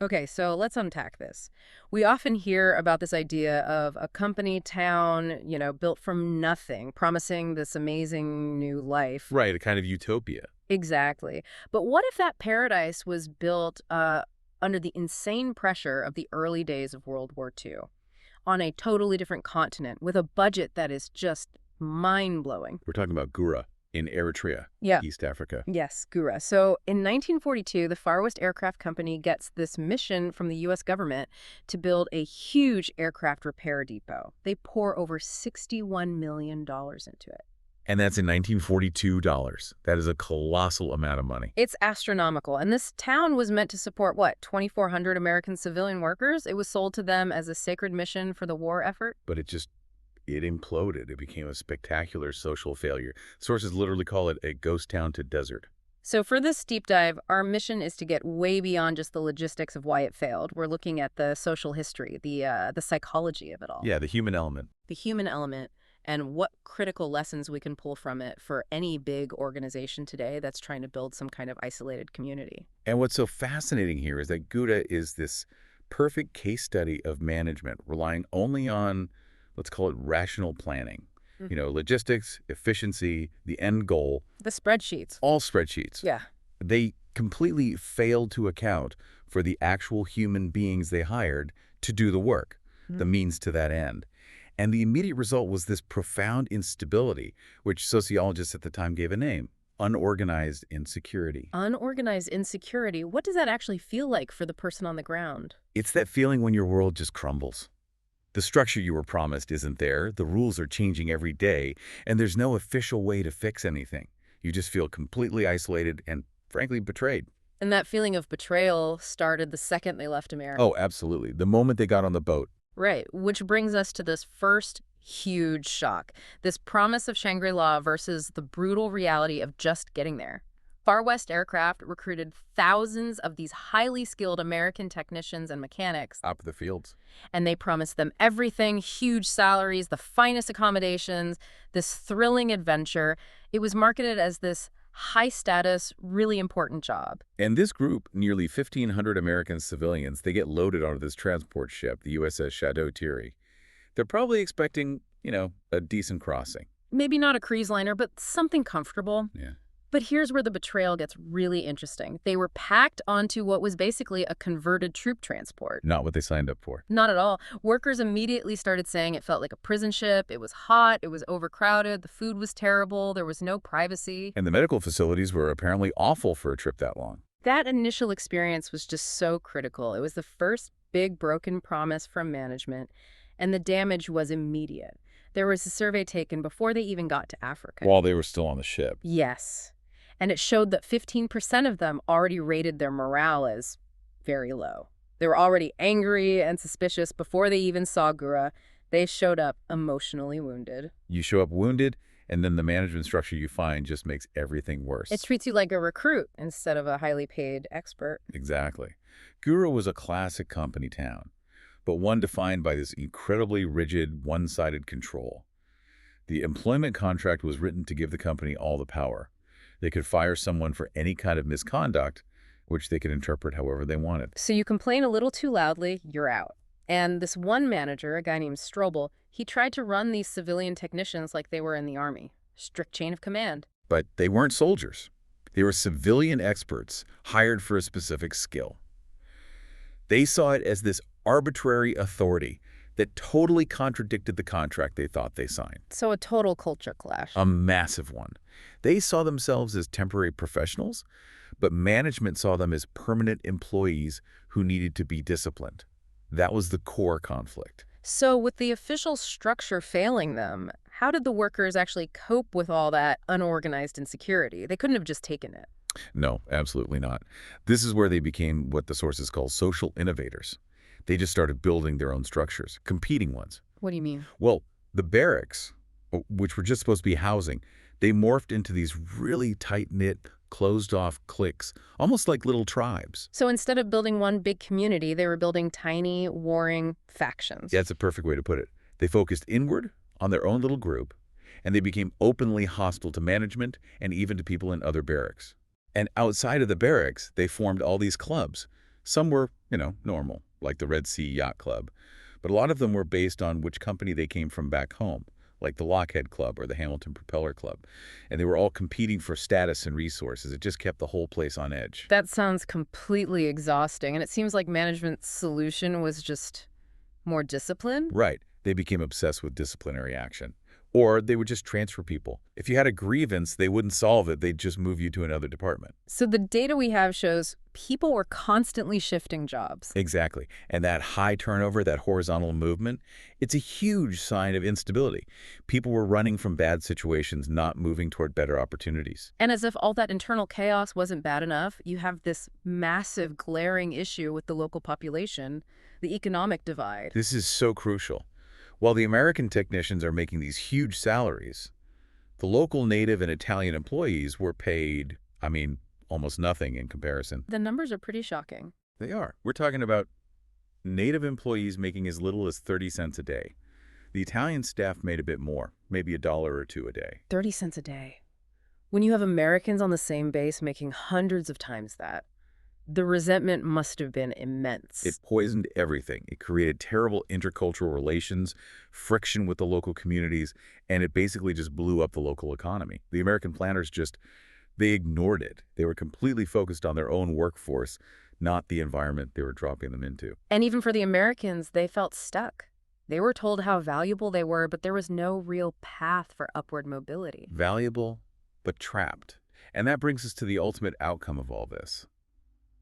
Okay, so let's unpack this. We often hear about this idea of a company town, built from nothing, promising this amazing new life. Right, a kind of utopia. Exactly. But what if that paradise was built under the insane pressure of the early days of World War II on a totally different continent with a budget that is just mind-blowing? We're talking about Gura in Eritrea, Yeah. East Africa. Yes, Gura. So in 1942, the Farwest Aircraft Company gets this mission from the U.S. government to build a huge aircraft repair depot. They pour over $61 million into it. And that's in 1942 dollars. That is a colossal amount of money. It's astronomical. And this town was meant to support, what, 2,400 American civilian workers? It was sold to them as a sacred mission for the war effort. But it imploded. It became a spectacular social failure. Sources literally call it a ghost town to desert. So for this deep dive, our mission is to get way beyond just the logistics of why it failed. We're looking at the social history, the psychology of it all, Yeah, the human element. the human element, and what critical lessons we can pull from it for any big organization today that's trying to build some kind of isolated community. And what's so fascinating here is that Gouda is this perfect case study of management, relying only on, let's call it rational planning. Logistics, efficiency, the end goal, The spreadsheets. all spreadsheets. Yeah. They completely failed to account for the actual human beings they hired to do the work, the means to that end. And the immediate result was this profound instability, which sociologists at the time gave a name: unorganized insecurity. Unorganized insecurity. What does that actually feel like for the person on the ground? It's that feeling when your world just crumbles. The structure you were promised isn't there, the rules are changing every day, and there's no official way to fix anything. You just feel completely isolated and, frankly, betrayed. And that feeling of betrayal started the second they left America. Oh, absolutely. The moment they got on the boat. Right, which brings us to this first huge shock. This promise of Shangri-La versus the brutal reality of just getting there. Farwest Aircraft recruited thousands of these highly skilled American technicians and mechanics, Up the fields. and they promised them everything, huge salaries, the finest accommodations, this thrilling adventure. It was marketed as this high-status, really important job. And this group, nearly 1,500 American civilians, they get loaded onto this transport ship, the USS Chateau Thierry. They're probably expecting, a decent crossing. Maybe not a cruise liner, but something comfortable. Yeah. But here's where the betrayal gets really interesting. They were packed onto what was basically a converted troop transport. Not what they signed up for. Not at all. Workers immediately started saying it felt like a prison ship. It was hot. It was overcrowded. The food was terrible. There was no privacy. And the medical facilities were apparently awful for a trip that long. That initial experience was just so critical. It was the first big broken promise from management, and the damage was immediate. There was a survey taken before they even got to Africa. While they were still on the ship. Yes. And it showed that 15% of them already rated their morale as very low. They were already angry and suspicious before they even saw Gura. They showed up emotionally wounded. You show up wounded, and then the management structure you find just makes everything worse. It treats you like a recruit instead of a highly paid expert. Exactly. Gura was a classic company town, but one defined by this incredibly rigid, one-sided control. The employment contract was written to give the company all the power. They could fire someone for any kind of misconduct, which they could interpret however they wanted. So you complain a little too loudly, you're out. And this one manager, a guy named Strobel, he tried to run these civilian technicians like they were in the army. Strict chain of command. But they weren't soldiers. They were civilian experts hired for a specific skill. They saw it as this arbitrary authority that totally contradicted the contract they thought they signed. So a total culture clash. A massive one. They saw themselves as temporary professionals, but management saw them as permanent employees who needed to be disciplined. That was the core conflict. So with the official structure failing them, how did the workers actually cope with all that unorganized insecurity? They couldn't have just taken it. No, absolutely not. This is where they became what the sources call social innovators. They just started building their own structures, competing ones. What do you mean? Well, the barracks, which were just supposed to be housing, they morphed into these really tight-knit, closed-off cliques, almost like little tribes. So instead of building one big community, they were building tiny, warring factions. Yeah, that's a perfect way to put it. They focused inward on their own little group, and they became openly hostile to management and even to people in other barracks. And outside of the barracks, they formed all these clubs. Some were Normal, like the Red Sea Yacht Club. But a lot of them were based on which company they came from back home, like the Lockheed Club or the Hamilton Propeller Club. And they were all competing for status and resources. It just kept the whole place on edge. That sounds completely exhausting, and it seems like management's solution was just more discipline. Right. They became obsessed with disciplinary action. Or they would just transfer people. If you had a grievance, they wouldn't solve it. They'd just move you to another department. So the data we have shows people were constantly shifting jobs. Exactly. And that high turnover, that horizontal movement, it's a huge sign of instability. People were running from bad situations, not moving toward better opportunities. And as if all that internal chaos wasn't bad enough, you have this massive glaring issue with the local population, the economic divide. This is so crucial. While the American technicians are making these huge salaries, the local native and Italian employees were paid, almost nothing in comparison. The numbers are pretty shocking. They are. We're talking about native employees making as little as 30 cents a day. The Italian staff made a bit more, maybe $1 or $2 a day. 30 cents a day. When you have Americans on the same base making hundreds of times that, the resentment must have been immense. It poisoned everything. It created terrible intercultural relations, friction with the local communities, and it basically just blew up the local economy. The American planners they ignored it. They were completely focused on their own workforce, not the environment they were dropping them into. And even for the Americans, they felt stuck. They were told how valuable they were, but there was no real path for upward mobility. Valuable, but trapped. And that brings us to the ultimate outcome of all this.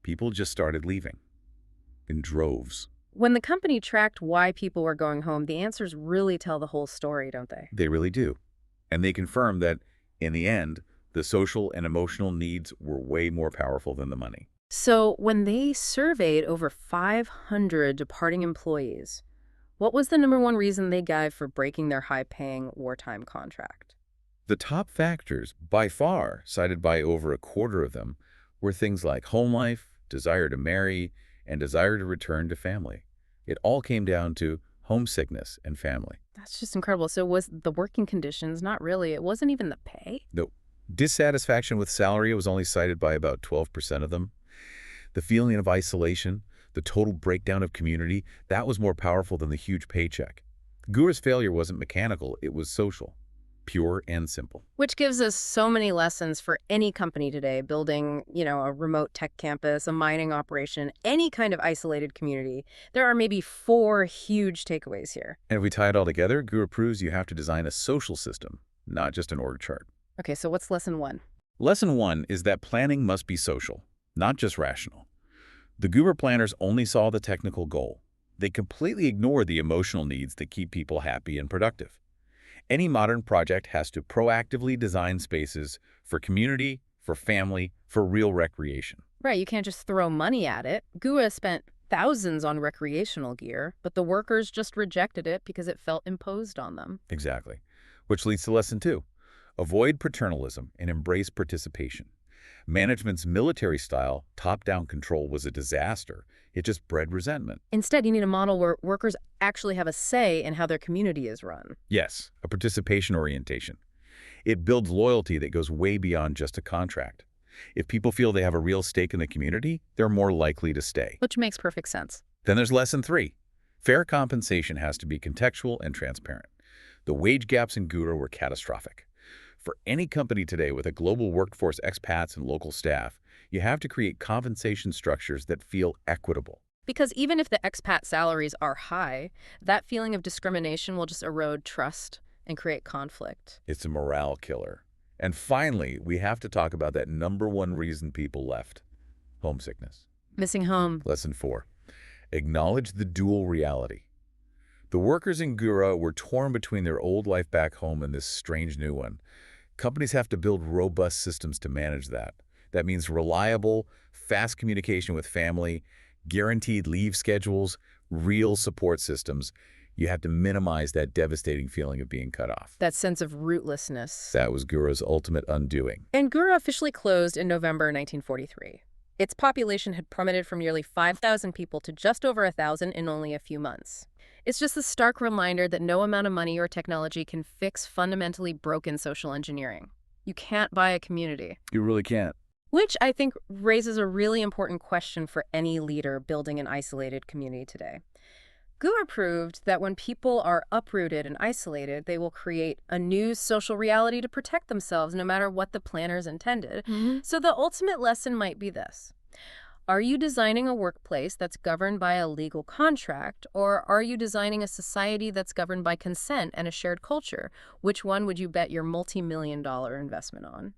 People just started leaving in droves. When the company tracked why people were going home, the answers really tell the whole story, don't they? They really do. And they confirm that, in the end, the social and emotional needs were way more powerful than the money. So when they surveyed over 500 departing employees, what was the #1 reason they gave for breaking their high-paying wartime contract? The top factors, by far, cited by over a quarter of them, were things like home life, desire to marry, and desire to return to family. It all came down to homesickness and family. That's just incredible. So was the working conditions? Not really. It wasn't even the pay? No. Dissatisfaction with salary was only cited by about 12% of them. The feeling of isolation, the total breakdown of community, that was more powerful than the huge paycheck. Gura's failure wasn't mechanical, it was social. Pure and simple. Which gives us so many lessons for any company today, building, a remote tech campus, a mining operation, any kind of isolated community. There are maybe 4 huge takeaways here. And if we tie it all together, Gura proves you have to design a social system, not just an org chart. Okay, so what's lesson 1? Lesson 1 is that planning must be social, not just rational. The Gura planners only saw the technical goal. They completely ignored the emotional needs that keep people happy and productive. Any modern project has to proactively design spaces for community, for family, for real recreation. Right, you can't just throw money at it. Gura spent thousands on recreational gear, but the workers just rejected it because it felt imposed on them. Exactly. Which leads to lesson 2. Avoid paternalism and embrace participation. Management's military-style, top-down control was a disaster. It just bred resentment. Instead, you need a model where workers actually have a say in how their community is run. Yes, a participation orientation. It builds loyalty that goes way beyond just a contract. If people feel they have a real stake in the community, they're more likely to stay. Which makes perfect sense. Then there's lesson 3. Fair compensation has to be contextual and transparent. The wage gaps in Gura were catastrophic. For any company today with a global workforce, expats, and local staff, you have to create compensation structures that feel equitable. Because even if the expat salaries are high, that feeling of discrimination will just erode trust and create conflict. It's a morale killer. And finally, we have to talk about that #1 reason people left: homesickness. Missing home. Lesson 4. Acknowledge the dual reality. The workers in Gura were torn between their old life back home and this strange new one. Companies have to build robust systems to manage that. That means reliable, fast communication with family, guaranteed leave schedules, real support systems. You have to minimize that devastating feeling of being cut off. That sense of rootlessness. That was Gura's ultimate undoing. And Gura officially closed in November 1943. Its population had plummeted from nearly 5,000 people to just over 1,000 in only a few months. It's just a stark reminder that no amount of money or technology can fix fundamentally broken social engineering. You can't buy a community. You really can't. Which I think raises a really important question for any leader building an isolated community today. Gura proved that when people are uprooted and isolated, they will create a new social reality to protect themselves no matter what the planners intended. Hmm. So the ultimate lesson might be this. Are you designing a workplace that's governed by a legal contract, or are you designing a society that's governed by consent and a shared culture? Which one would you bet your multi-million-dollar investment on?